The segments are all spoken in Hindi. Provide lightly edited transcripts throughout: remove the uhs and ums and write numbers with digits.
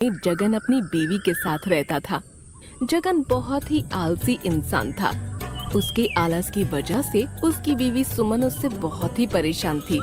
जगन अपनी बीवी के साथ रहता था। जगन बहुत ही आलसी इंसान था। उसके आलस की वजह से उसकी बीवी सुमन उससे बहुत ही परेशान थी।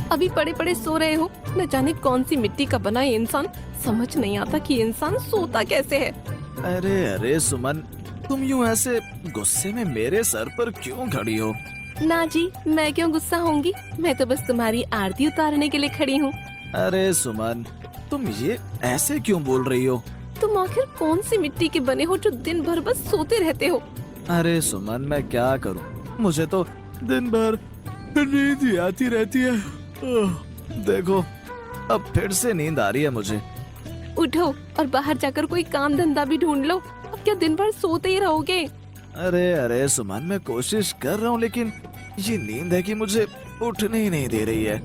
अभी पड़े पड़े सो रहे हो, न जाने कौन सी मिट्टी का बना ये इंसान। समझ नहीं आता कि इंसान सोता कैसे है। अरे अरे सुमन, तुम यूं ऐसे गुस्से में मेरे सर पर क्यों खड़ी हो? ना जी, मैं क्यों गुस्सा होंगी, मैं तो बस तुम्हारी आरती उतारने के लिए खड़ी हूँ। अरे सुमन, तुम ये ऐसे क्यों बोल रही हो? तुम आखिर कौन सी मिट्टी के बने हो जो दिन भर बस सोते रहते हो? अरे सुमन, मैं क्या करूं, मुझे तो दिन भर नींद ही आती रहती है। देखो, अब फिर से नींद आ रही है मुझे। उठो और बाहर जाकर कोई काम धंधा भी ढूंढ लो। अब क्या दिन भर सोते ही रहोगे? अरे अरे सुमन, मैं कोशिश कर रहा हूँ, लेकिन ये नींद है कि मुझे उठने ही नहीं दे रही है।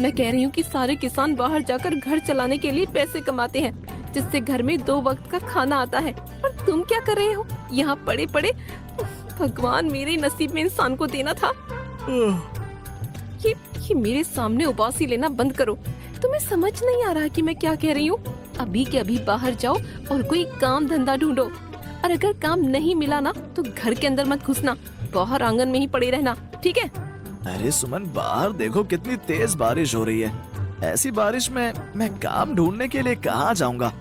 मैं कह रही हूँ कि सारे किसान बाहर जाकर घर चलाने के लिए पैसे कमाते हैं, जिससे घर में 2 वक्त का खाना आता है। और तुम क्या कर रहे हो यहाँ पड़े पड़े? भगवान, मेरे नसीब में इंसान को देना था। ये मेरे सामने उबासी लेना बंद करो। तुम्हें समझ नहीं आ रहा कि मैं क्या कह रही हूँ? अभी के अभी बाहर जाओ और कोई काम धंधा ढूंढो। और अगर काम नहीं मिला ना तो घर के अंदर मत घुसना, बाहर आंगन में ही पड़े रहना, ठीक है? अरे सुमन, बाहर देखो कितनी तेज बारिश हो रही है। ऐसी बारिश में मैं काम ढूंढने के लिए कहाँ जाऊँगा?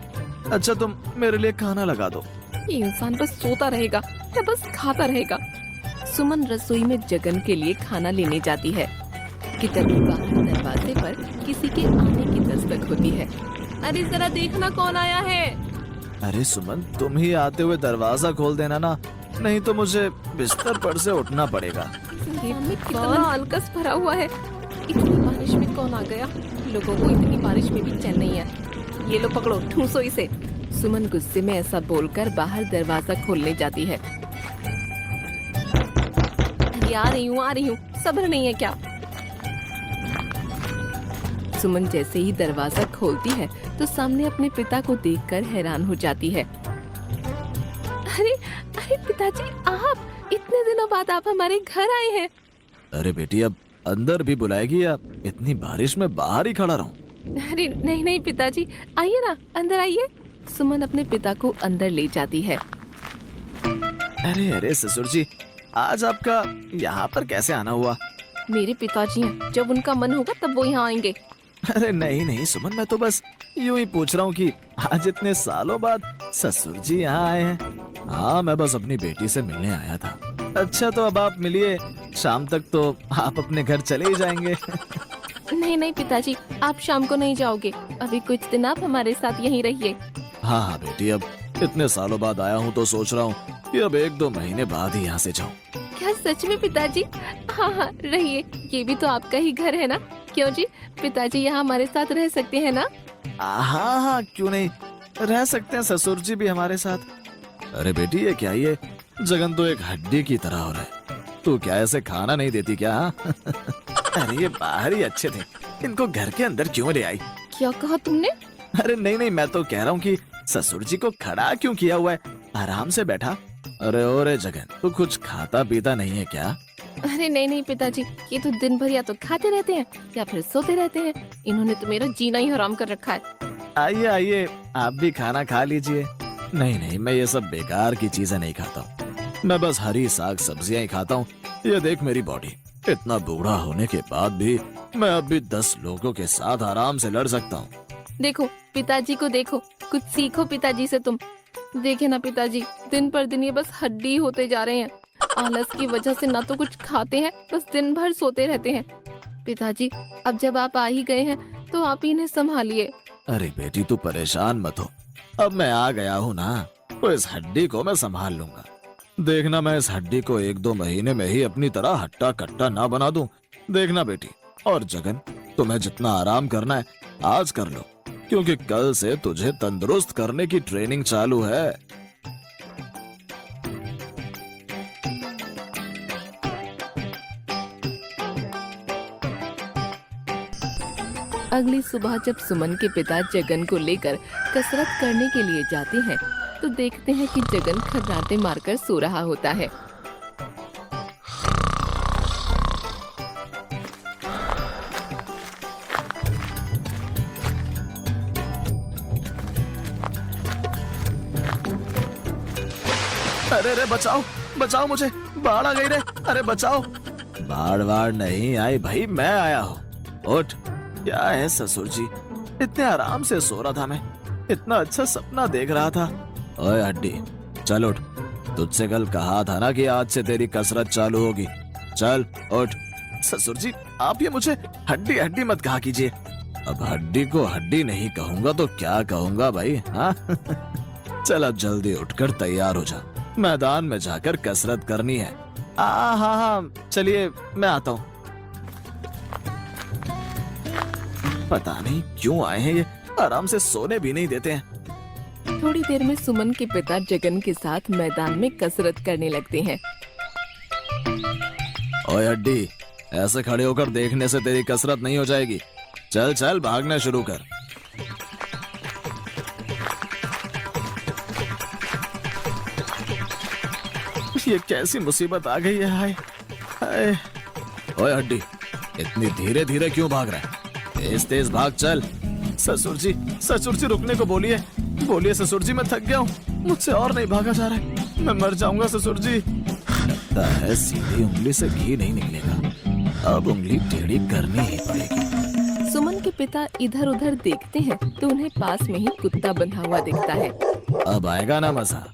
अच्छा, तुम मेरे लिए खाना लगा दो। ये इंसान बस सोता रहेगा या बस खाता रहेगा। सुमन रसोई में जगन के लिए खाना लेने जाती है कि तभी बाहर दरवाजे पर किसी के आने की दस्तक होती है। अरे जरा देखना कौन आया है। अरे सुमन, तुम ही आते हुए दरवाजा खोल देना ना, नहीं तो मुझे बिस्तर पर से उठना पड़ेगा। कितना अलकस भरा हुआ है। इतनी बारिश में कौन आ गया? लोगों को इतनी बारिश में भी चैन नहीं है। ये लो पकड़ो, ठूसो इसे। सुमन गुस्से में ऐसा बोलकर बाहर दरवाजा खोलने जाती है। आ रही हूँ, सब्र नहीं है क्या? सुमन जैसे ही दरवाजा खोलती है तो सामने अपने पिता को देखकर हैरान हो जाती है। अरे अरे पिताजी, आप इतने दिनों बाद आप हमारे घर आए हैं। अरे बेटी, अब अंदर भी बुलाएगी या इतनी बारिश में बाहर ही खड़ा रहूं? अरे नहीं नहीं पिताजी, आइए ना, अंदर आइए। सुमन अपने पिता को अंदर ले जाती है। अरे अरे ससुर जी, आज आपका यहाँ पर कैसे आना हुआ? मेरे पिताजी हैं, जब उनका मन होगा तब वो यहाँ आएंगे। अरे नहीं नहीं सुमन, मैं तो बस यूं ही पूछ रहा हूँ कि आज इतने सालों बाद ससुर जी यहाँ आए हैं। हाँ, मैं बस अपनी बेटी से मिलने आया था। अच्छा, तो अब आप मिलिए, शाम तक तो आप अपने घर चले ही जाएंगे। नहीं नहीं पिताजी, आप शाम को नहीं जाओगे। अभी कुछ दिन आप हमारे साथ यहीं रहिए। हाँ हाँ बेटी, अब इतने सालों बाद आया हूँ तो सोच रहा हूँ कि अब 1-2 महीने बाद ही यहाँ से जाऊँ। क्या सच में पिताजी? हाँ हाँ रहिए, ये भी तो आपका ही घर है ना। क्यों जी, पिताजी यहाँ हमारे साथ रह सकते हैं ना? हाँ हाँ, क्यों नहीं, रह सकते हैं ससुर जी भी हमारे साथ। अरे बेटी, ये क्या, ये जगन तो एक हड्डी की तरह हो रहा है। तू क्या ऐसे खाना नहीं देती क्या? अरे ये बाहर ही अच्छे थे, इनको घर के अंदर क्यों ले आई? क्या कहा तुमने? अरे नहीं नहीं, मैं तो कह रहा हूँ कि ससुर जी को खड़ा क्यों किया हुआ है, आराम से बैठा। अरे ओरे जगन, तू कुछ खाता पीता नहीं है क्या? अरे नहीं नहीं पिताजी, ये तो दिन भर या तो खाते रहते हैं या फिर सोते रहते हैं। इन्होंने तो मेरा जीना ही हराम कर रखा है। आइए आइए, आप भी खाना खा लीजिए। नहीं नहीं, मैं ये सब बेकार की चीजें नहीं खाता हूँ, मैं बस हरी साग सब्जियां ही खाता हूँ। ये देख मेरी बॉडी, इतना बूढ़ा होने के बाद भी मैं अब भी 10 लोगों के साथ आराम से लड़ सकता हूँ। देखो पिताजी को देखो, कुछ सीखो पिताजी से तुम। देखे ना पिताजी, दिन पर दिन ये बस हड्डी होते जा रहे हैं। आलस की वजह से ना तो कुछ खाते हैं, बस दिन भर सोते रहते हैं। पिताजी, अब जब आप आ ही गए हैं तो आप ही इन्हें संभालिए। अरे बेटी, तू परेशान मत हो, अब मैं आ गया हूँ ना, तो इस हड्डी को मैं संभाल लूंगा। देखना, मैं इस हड्डी को 1-2 महीने में ही अपनी तरह हट्टा कट्टा ना बना दूं। देखना बेटी। और जगन, तुम्हें जितना आराम करना है आज कर लो, क्योंकि कल से तुझे तंदुरुस्त करने की ट्रेनिंग चालू है। अगली सुबह जब सुमन के पिता जगन को लेकर कसरत करने के लिए जाते हैं तो देखते हैं कि जगन खर्राटे मारकर सो रहा होता है। अरे रे बचाओ, बचाओ मुझे, बाढ़ आ गई रे, अरे बचाओ। बाढ़ नहीं आई भाई, मैं आया हूँ। उठ। क्या है ससुर जी, इतने आराम से सो रहा था मैं, इतना अच्छा सपना देख रहा था। ओए हड्डी, चल उठ, तुझसे कल कहा था ना कि आज से तेरी कसरत चालू होगी। चल उठ। ससुर जी, आप ये मुझे हड्डी हड्डी मत कहा कीजिए। अब हड्डी को हड्डी नहीं कहूंगा तो क्या कहूंगा भाई, हाँ? चल अब जल्दी उठकर तैयार हो जा, मैदान में जाकर कसरत करनी है। हाँ हाँ, चलिए मैं आता हूँ। पता नहीं क्यों आए हैं ये, आराम से सोने भी नहीं देते हैं। थोड़ी देर में सुमन के पिता जगन के साथ मैदान में कसरत करने लगते हैं। ओए हड्डी, ऐसे खड़े होकर देखने से तेरी कसरत नहीं हो जाएगी। चल चल भागना शुरू कर। ये कैसी मुसीबत आ गई है, हाय हाय। ओए हड्डी, इतनी धीरे धीरे क्यों भाग रहा है? तेज तेज भाग चल। ससुर जी रुकने को बोलिए, बोलिए ससुर जी, मैं थक गया हूँ, मुझसे और नहीं भागा जा रहा है, मैं मर जाऊंगा ससुर जी। लगता है सीधी उंगली से घी नहीं निकलेगा, अब उंगली टेढ़ी करनी ही पड़ेगी। सुमन के पिता इधर उधर देखते हैं तो उन्हें पास में ही कुत्ता बंधा हुआ दिखता है। अब आएगा ना मजा।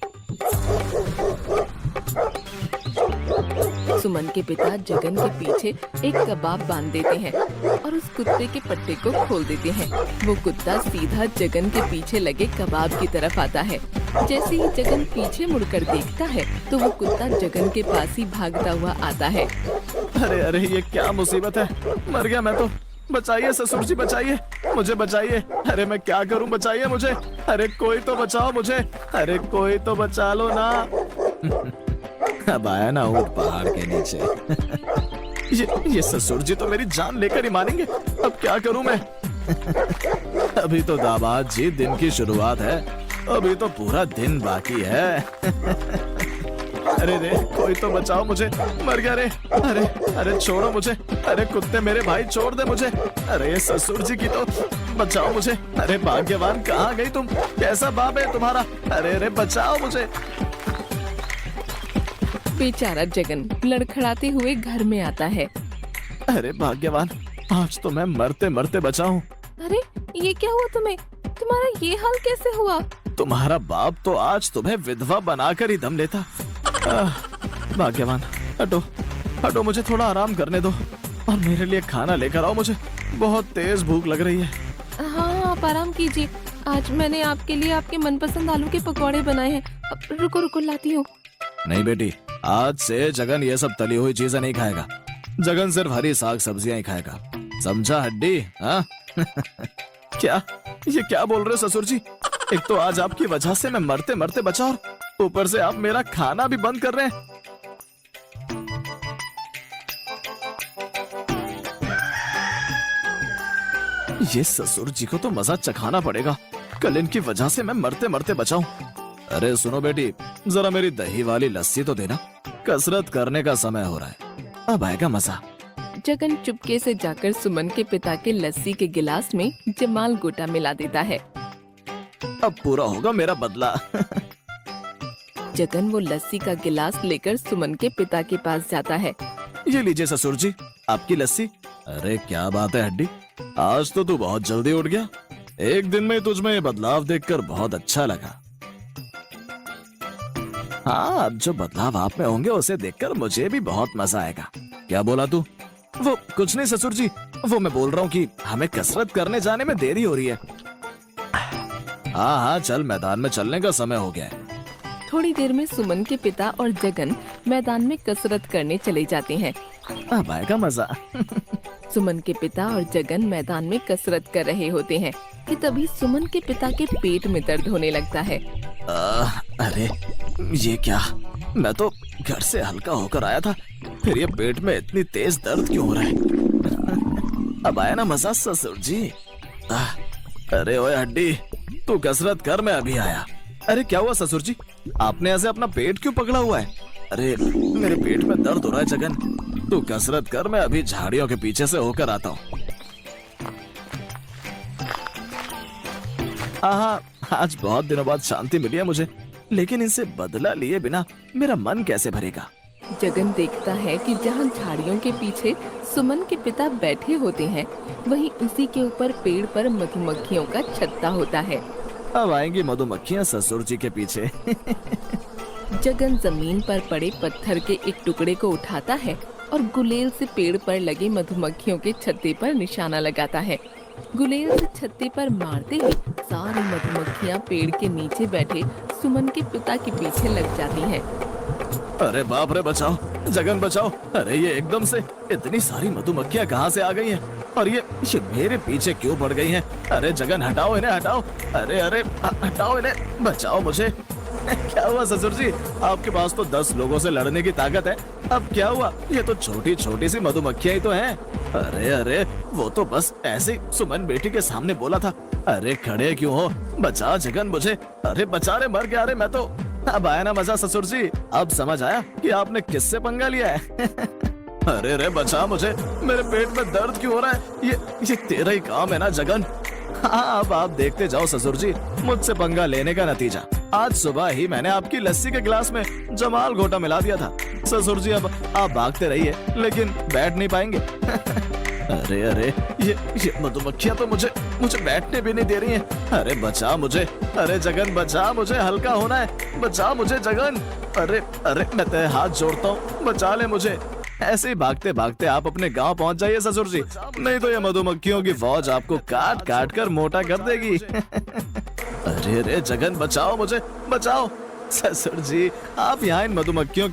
सुमन के पिता जगन के पीछे एक कबाब बांध देते हैं और उस कुत्ते के पट्टे को खोल देते हैं। वो कुत्ता सीधा जगन के पीछे लगे कबाब की तरफ आता है। जैसे ही जगन पीछे मुड़कर देखता है तो वो कुत्ता जगन के पास ही भागता हुआ आता है। अरे अरे, ये क्या मुसीबत है, मर गया मैं तो। बचाइए ससुर जी, बचाइए मुझे, बचाइए। अरे मैं क्या करूं, बचाइए मुझे। अरे कोई तो बचाओ मुझे, अरे कोई तो बचा लो ना। अब आया ना ऊंट पहाड़ के नीचे। ये ससुर जी तो मेरी जान लेकर ही मारेंगे, अब क्या करूं मैं। अभी तो दामाद जी दिन की शुरुआत है, अभी तो पूरा दिन बाकी है। अरे रे, कोई तो बचाओ मुझे, मर गया रे। अरे अरे छोड़ो मुझे, अरे कुत्ते मेरे भाई छोड़ दे मुझे। अरे ससुर जी की तो बचाओ मुझे। अरे भाग्यवान, कहाँ गई तुम, कैसा बाप है तुम्हारा। अरे रे बचाओ मुझे। बेचारा जगन लड़खड़ाते हुए घर में आता है। अरे भाग्यवान, आज तो मैं मरते मरते बचा हूँ। अरे ये क्या हुआ तुम्हें, तुम्हारा ये हाल कैसे हुआ? तुम्हारा बाप तो आज तुम्हें विधवा बनाकर ही दम लेता। भाग्यवान, हटो हटो, मुझे थोड़ा आराम करने दो और मेरे लिए खाना लेकर आओ, मुझे बहुत तेज भूख लग रही है। हाँ आप आराम कीजिए, आज मैंने आपके लिए आपके मनपसंद आलू के पकौड़े बनाए हैं। अब रुको रुको लाती हूँ। नहीं बेटी, आज से जगन ये सब तली हुई चीजें नहीं खाएगा, जगन सिर्फ हरी साग सब्जियां ही खाएगा, समझा हड्डी? हाँ? क्या, ये क्या बोल रहे हो ससुर जी? एक तो आज आपकी वजह से मैं मरते मरते बचा और ऊपर से आप मेरा खाना भी बंद कर रहे हैं। ये ससुर जी को तो मजा चखाना पड़ेगा, कल इनकी वजह से मैं मरते मरते बचाऊं। अरे सुनो बेटी, जरा मेरी दही वाली लस्सी तो देना, कसरत करने का समय हो रहा है, अब आएगा मजा। जगन चुपके से जाकर सुमन के पिता के लस्सी के गिलास में जमाल गोटा मिला देता है। अब पूरा होगा मेरा बदला। जगन वो लस्सी का गिलास लेकर सुमन के पिता के पास जाता है। ये लीजिए ससुर जी, आपकी लस्सी। अरे क्या बात है हड्डी, आज तो तू बहुत जल्दी उठ गया, एक दिन में तुझ में ये बदलाव देखकर बहुत अच्छा लगा। हाँ, अब जो बदलाव आप में होंगे उसे देखकर मुझे भी बहुत मजा आएगा। क्या बोला तू? वो कुछ नहीं ससुर जी, वो मैं बोल रहा हूँ कि हमें कसरत करने जाने में देरी हो रही है। हाँ हाँ चल, मैदान में चलने का समय हो गया है। थोड़ी देर में सुमन के पिता और जगन मैदान में कसरत करने चले जाते हैं। अब आएगा मजा। सुमन के पिता और जगन मैदान में कसरत कर रहे होते हैं कि तभी सुमन के पिता के पेट में दर्द होने लगता है। अरे ये क्या, मैं तो घर से हल्का होकर आया था, फिर ये पेट में इतनी तेज दर्द क्यों हो रहा है? अब आया ना मजा ससुर जी। अरे ओए हड्डी, तू कसरत कर, मैं अभी आया। अरे क्या हुआ ससुर जी, आपने ऐसे अपना पेट क्यों पकड़ा हुआ है? अरे मेरे पेट में दर्द हो रहा है जगन, तू कसरत कर, मैं अभी झाड़ियों के पीछे से होकर आता हूँ। हाँ, आज बहुत दिनों बाद शांति मिली है मुझे, लेकिन इनसे बदला लिए बिना मेरा मन कैसे भरेगा। जगन देखता है कि जहाँ झाड़ियों के पीछे सुमन के पिता बैठे होते हैं, वहीं उसी के ऊपर पेड़ पर मधुमक्खियों का छत्ता होता है। अब आएंगी मधुमक्खियाँ ससुर जी के पीछे। जगन जमीन पर पड़े पत्थर के एक टुकड़े को उठाता है और गुलेल से पेड़ पर लगे मधुमक्खियों के छत्ते पर निशाना लगाता है। गुलेल से छत्ते पर मारते ही सारी मधुमक्खियां पेड़ के नीचे बैठे सुमन के पिता के पीछे लग जाती हैं। अरे बाप रे, बचाओ जगन बचाओ। अरे ये एकदम से इतनी सारी मधुमक्खियाँ कहाँ से आ गई हैं? और ये मेरे पीछे क्यों पड़ गई हैं? अरे जगन हटाओ इन्हें, हटाओ। अरे अरे हटाओ इन्हें, बचाओ मुझे। क्या हुआ ससुर जी, आपके पास तो 10 लोगों से लड़ने की ताकत है, अब क्या हुआ? ये तो छोटी छोटी सी मधुमक्खियां ही तो हैं। अरे अरे वो तो बस ऐसे सुमन बेटी के सामने बोला था। अरे खड़े क्यों हो? बचा जगन मुझे। अरे बचा रे, मर गया रे मैं तो। अब आया ना मजा ससुर जी, अब समझ आया कि आपने किससे पंगा लिया है। अरे रे बचा मुझे, मेरे पेट में दर्द क्यों हो रहा है? ये तेरा ही काम है ना जगन। हाँ अब आप देखते जाओ ससुर जी, मुझसे पंगा लेने का नतीजा। आज सुबह ही मैंने आपकी लस्सी के गिलास में जमाल घोटा मिला दिया था। ससुर जी अब आप भागते रहिए, लेकिन बैठ नहीं पाएंगे। अरे अरे ये मधुमक्खियां तो मुझे बैठने भी नहीं दे रही हैं। अरे बचा मुझे, अरे जगन बचा मुझे, हल्का होना है, बचा मुझे जगन। अरे अरे मैं तेरे हाथ जोड़ता हूँ, बचा ले मुझे। ऐसे ही भागते भागते आप अपने गांव पहुंच जाइए ससुर जी, नहीं तो ये मधुमक्खियों की फौज आपको काट काट कर मोटा कर देगी। अरे अरे जगन बचाओ मुझे, बचाओ। ससुर जी आप यहाँ इन मधुमक्खियों